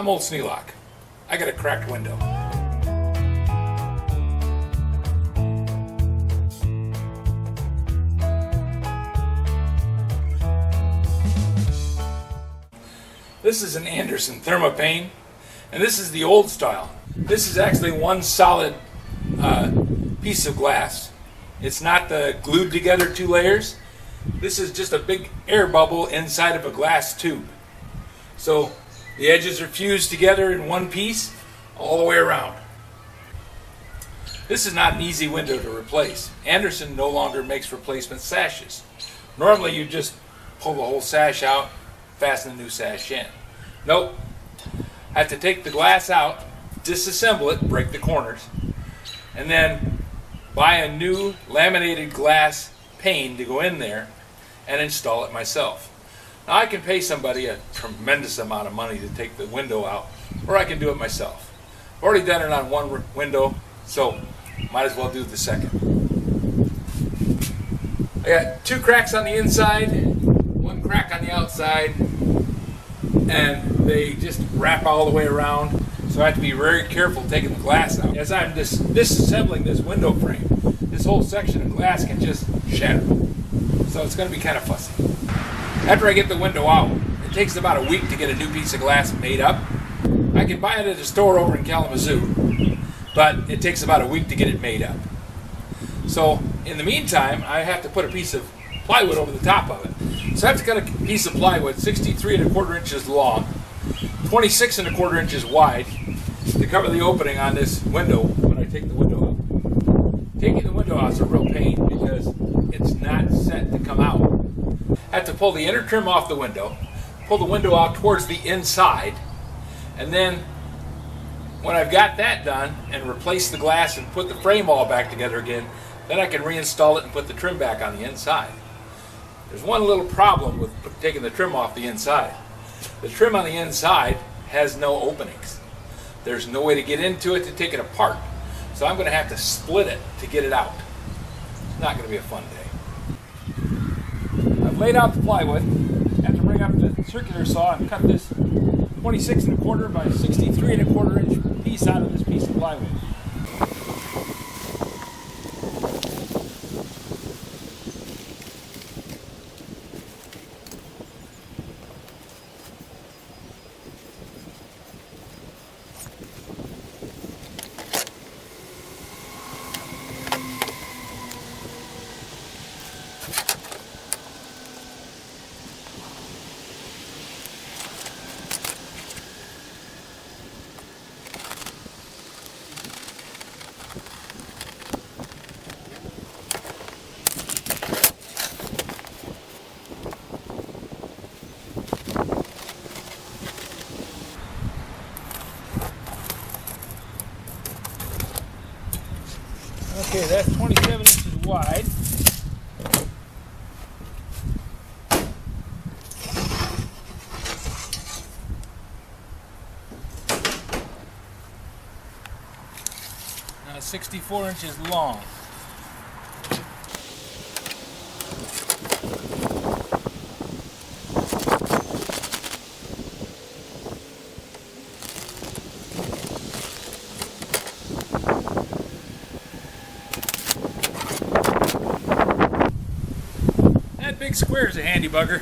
I'm old Sneelock. I got a cracked window. This is an Anderson Thermopane, and this is the old style. This is actually one solid piece of glass. It's not the glued together two layers. This is just a big air bubble inside of a glass tube. So the edges are fused together in one piece all the way around. This is not an easy window to replace. Anderson no longer makes replacement sashes. Normally you just pull the whole sash out, fasten a new sash in. Nope. I have to take the glass out, disassemble it, break the corners, and then buy a new laminated glass pane to go in there and install it myself. Now I can pay somebody a tremendous amount of money to take the window out, or I can do it myself. I've already done it on one window, so might as well do the second. I got two cracks on the inside, one crack on the outside, and they just wrap all the way around, so I have to be very careful taking the glass out. As I'm disassembling this window frame, this whole section of glass can just shatter. So it's going to be kind of fussy. After I get the window out, it takes about a week to get a new piece of glass made up. I can buy it at a store over in Kalamazoo, but it takes about a week to get it made up. So in the meantime, I have to put a piece of plywood over the top of it. So I have to cut a piece of plywood 63 1/4 inches long, 26 1/4 inches wide to cover the opening on this window when I take the window out. Taking the window out is a real pain because it's not set to come out. I have to pull the inner trim off the window, pull the window out towards the inside, and then when I've got that done and replace the glass and put the frame all back together again, then I can reinstall it and put the trim back on the inside. There's one little problem with taking the trim off the inside. The trim on the inside has no openings. There's no way to get into it to take it apart. So I'm going to have to split it to get it out. It's not going to be a fun day. I've laid out the plywood. I have to bring up the circular saw and cut this 26 1/4 by 63 1/4 inch piece out of this piece of plywood. Okay, that's 27 inches wide. Now 64 inches long. Big square is a handy bugger.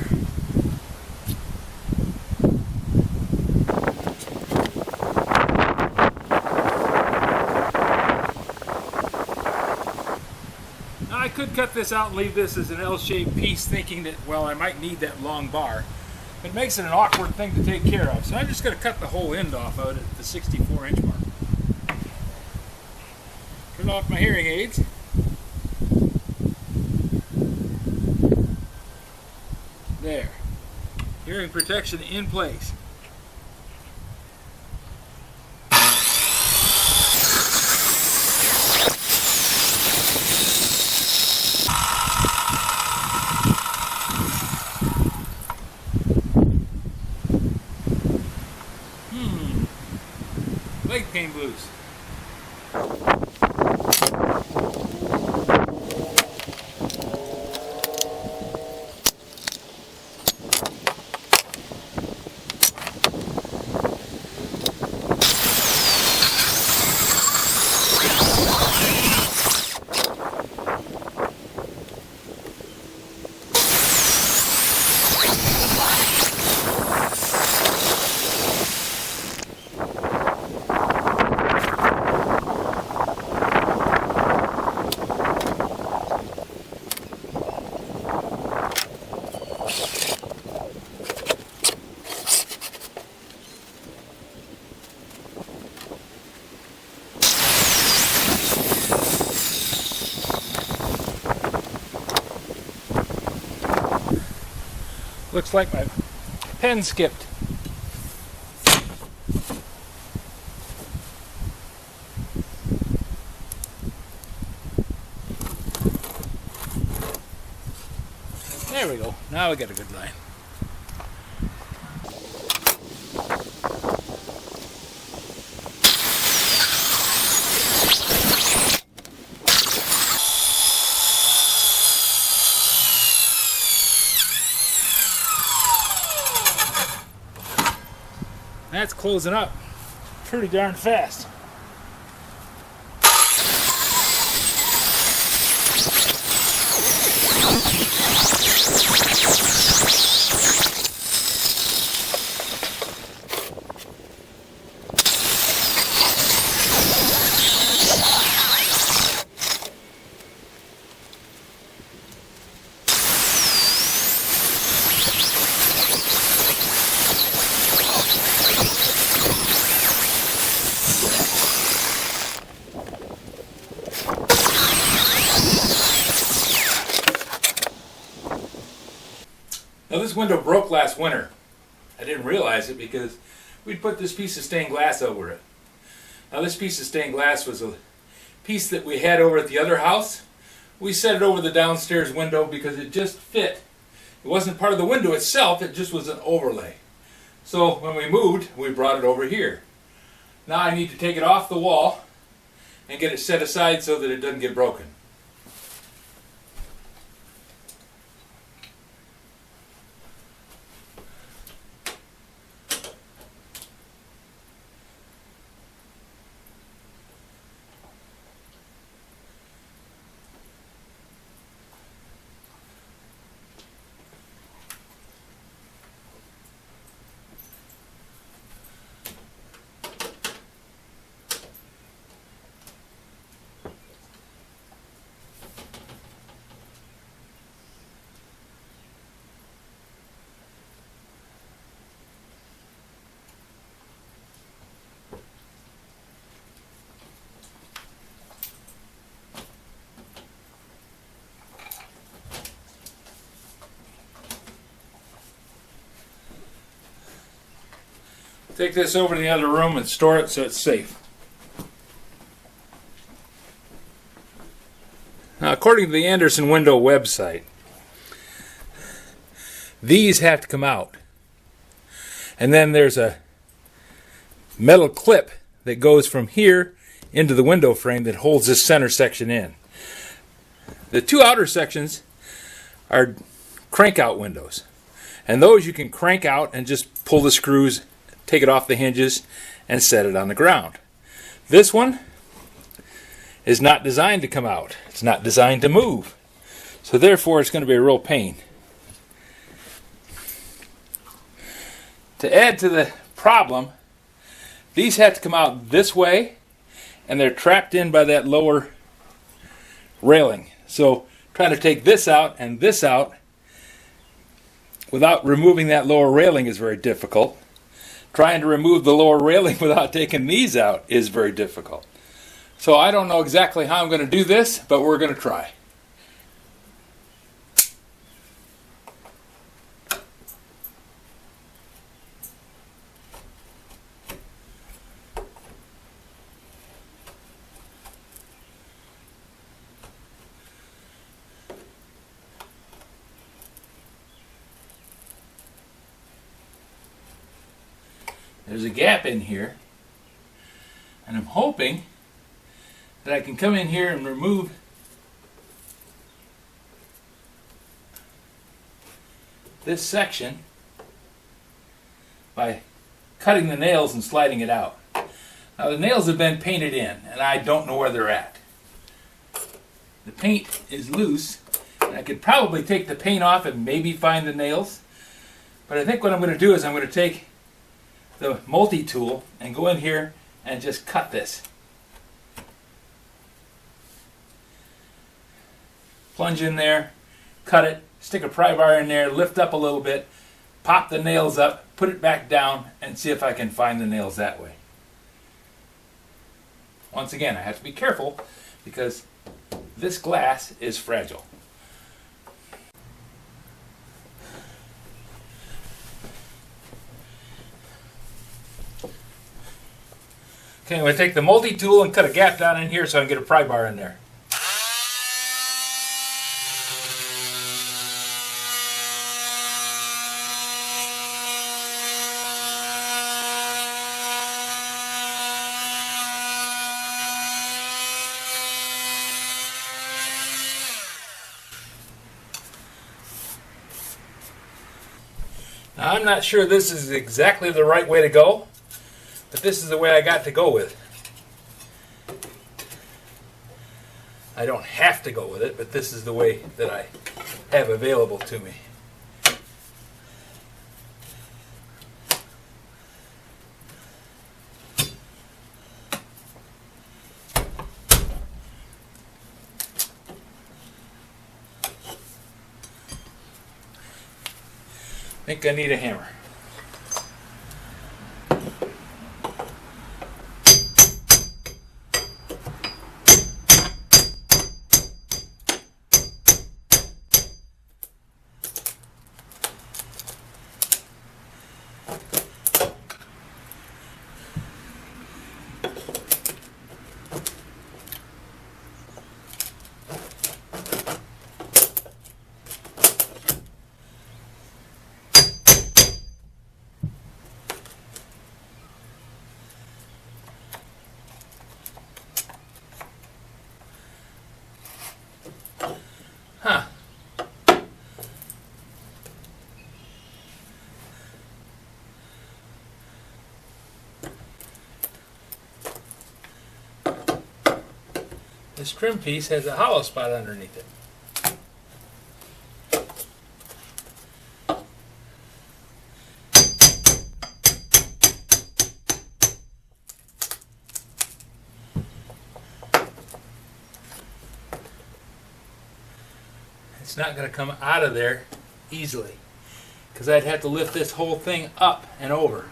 Now I could cut this out and leave this as an L-shaped piece thinking that, well, I might need that long bar. It makes it an awkward thing to take care of. So I'm just going to cut the whole end off of it at the 64 inch mark. Turn off my hearing aids. There. Hearing protection in place. Leg pain blues. Looks like my pen skipped. There we go. Now we got a good line. That's closing up pretty darn fast. Now this window broke last winter. I didn't realize it because we'd put this piece of stained glass over it. Now this piece of stained glass was a piece that we had over at the other house. We set it over the downstairs window because it just fit. It wasn't part of the window itself, it just was an overlay. So when we moved, we brought it over here. Now I need to take it off the wall and get it set aside so that it doesn't get broken. Take this over to the other room and store it so it's safe. Now, according to the Anderson Window website, these have to come out. And then there's a metal clip that goes from here into the window frame that holds this center section in. The two outer sections are crank out windows. And those you can crank out and just pull the screws, take it off the hinges, and set it on the ground. This one is not designed to come out. It's not designed to move. So therefore it's going to be a real pain. To add to the problem, these have to come out this way, and they're trapped in by that lower railing. So trying to take this out and this out without removing that lower railing is very difficult. Trying to remove the lower railing without taking these out is very difficult. So I don't know exactly how I'm going to do this, but we're going to try. There's a gap in here, and I'm hoping that I can come in here and remove this section by cutting the nails and sliding it out. Now the nails have been painted in, and I don't know where they're at. The paint is loose, and I could probably take the paint off and maybe find the nails, but I think what I'm going to do is I'm going to take the multi-tool and go in here and just cut this. Plunge in there, cut it, stick a pry bar in there, lift up a little bit, pop the nails up, put it back down, and see if I can find the nails that way. Once again, I have to be careful because this glass is fragile. Okay, I'm going to take the multi-tool and cut a gap down in here so I can get a pry bar in there. Now, I'm not sure this is exactly the right way to go, but this is the way I got to go with. I don't have to go with it, but this is the way that I have available to me. I think I need a hammer. Huh. This trim piece has a hollow spot underneath it. It's not going to come out of there easily because I'd have to lift this whole thing up and over.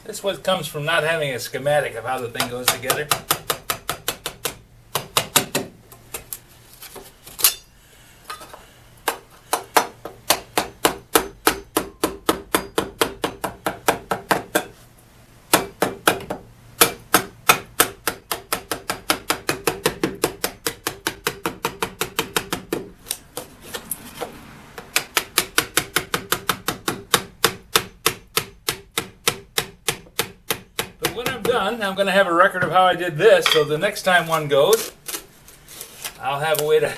This is what comes from not having a schematic of how the thing goes together. When I'm done, I'm going to have a record of how I did this, so the next time one goes, I'll have a way to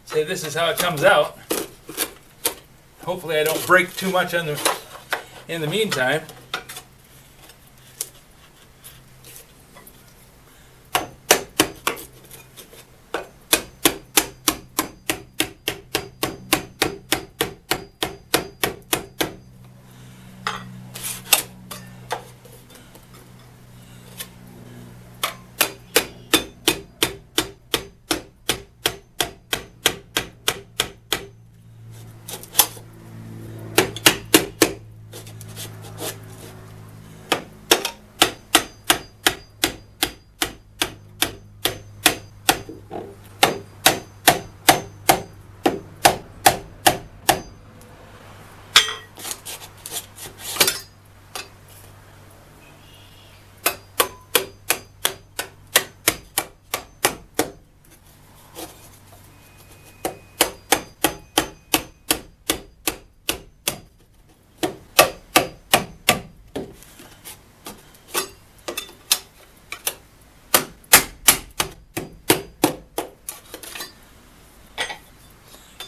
say this is how it comes out. Hopefully I don't break too much in the meantime.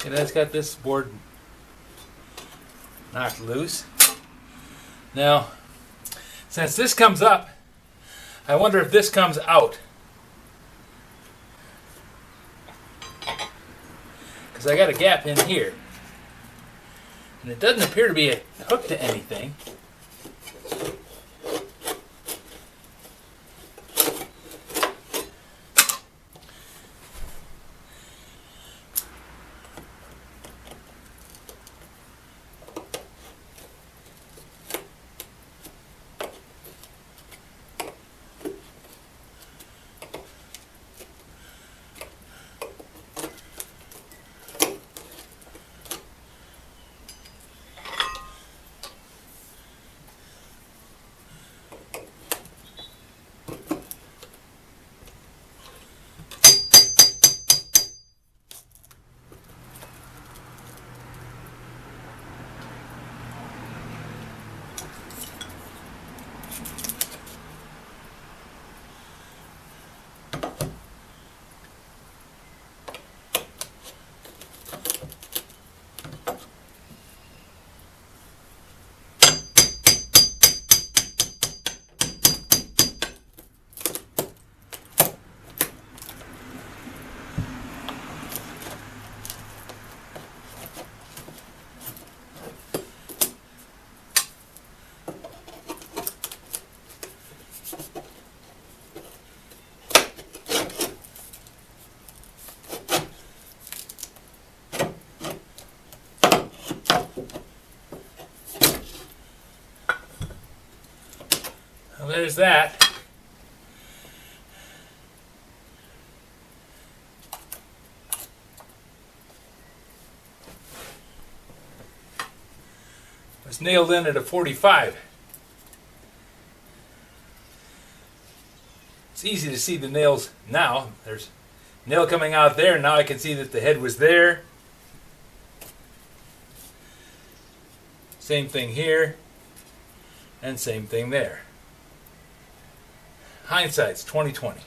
And that's got this board knocked loose. Now, since this comes up, I wonder if this comes out. Because I got a gap in here. And it doesn't appear to be hooked to anything. there's that. It's nailed in at a 45. It's easy to see the nails now. There's a nail coming out there, and now I can see that the head was there. Same thing here, and same thing there. Hindsight's 20/20.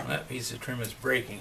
That piece of trim is breaking.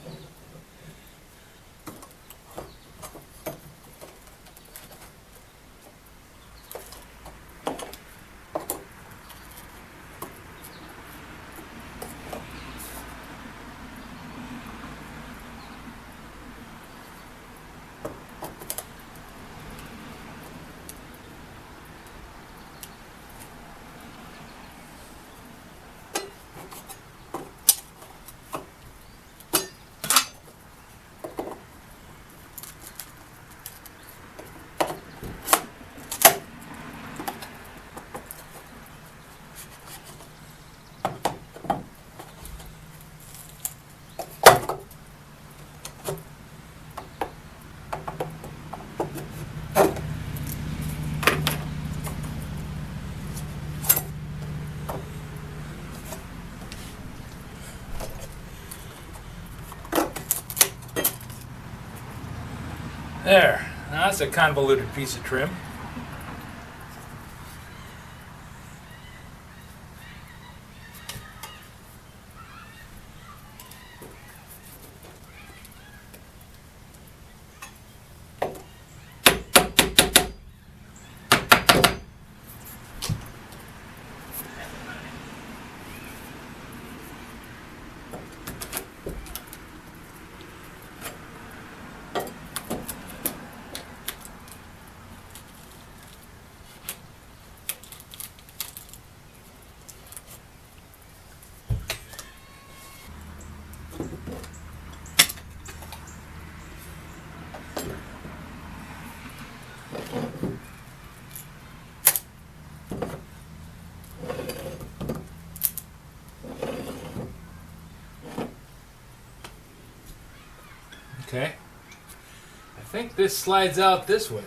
There. Now that's a convoluted piece of trim. Okay. I think this slides out this way.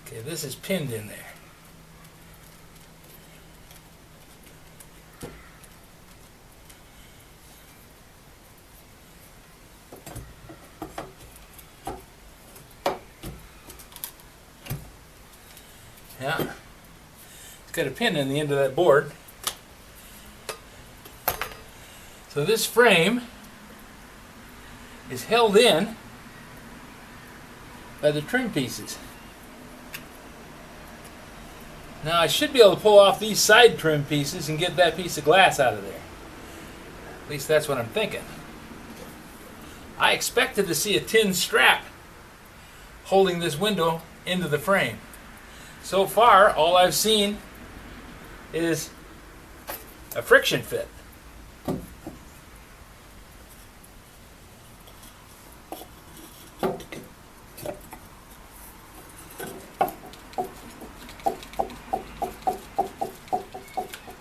Okay, this is pinned in there. Yeah, it's got a pin in the end of that board. So this frame is held in by the trim pieces. Now I should be able to pull off these side trim pieces and get that piece of glass out of there. At least that's what I'm thinking. I expected to see a tin strap holding this window into the frame. So far, all I've seen is a friction fit.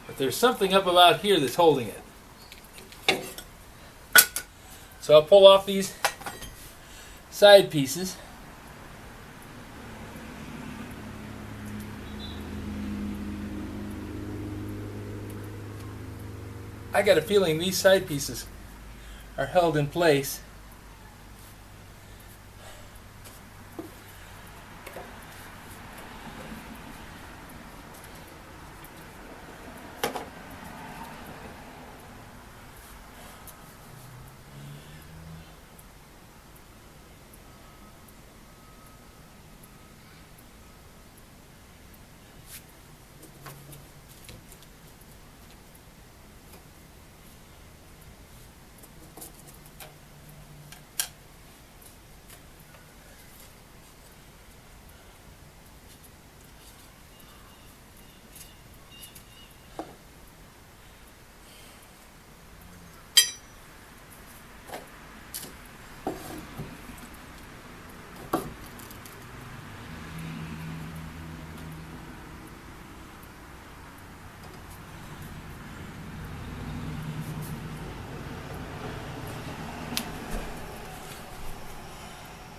But there's something up about here that's holding it. So I'll pull off these side pieces. I got a feeling these side pieces are held in place.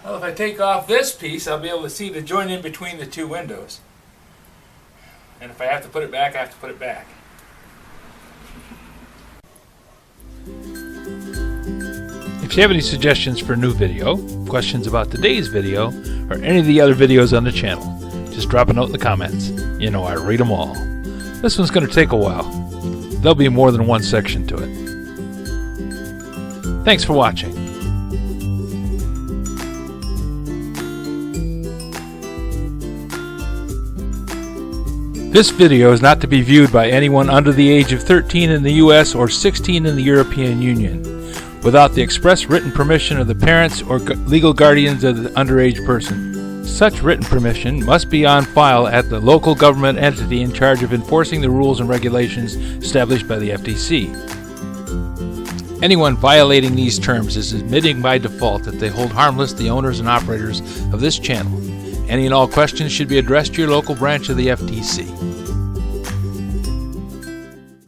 Well, if I take off this piece, I'll be able to see the joint in between the two windows. And if I have to put it back, I have to put it back. If you have any suggestions for a new video, questions about today's video, or any of the other videos on the channel, just drop a note in the comments. You know I read them all. This one's going to take a while. There'll be more than one section to it. Thanks for watching. This video is not to be viewed by anyone under the age of 13 in the US or 16 in the European Union, without the express written permission of the parents or legal guardians of the underage person. Such written permission must be on file at the local government entity in charge of enforcing the rules and regulations established by the FTC. Anyone violating these terms is admitting by default that they hold harmless the owners and operators of this channel. Any and all questions should be addressed to your local branch of the FTC.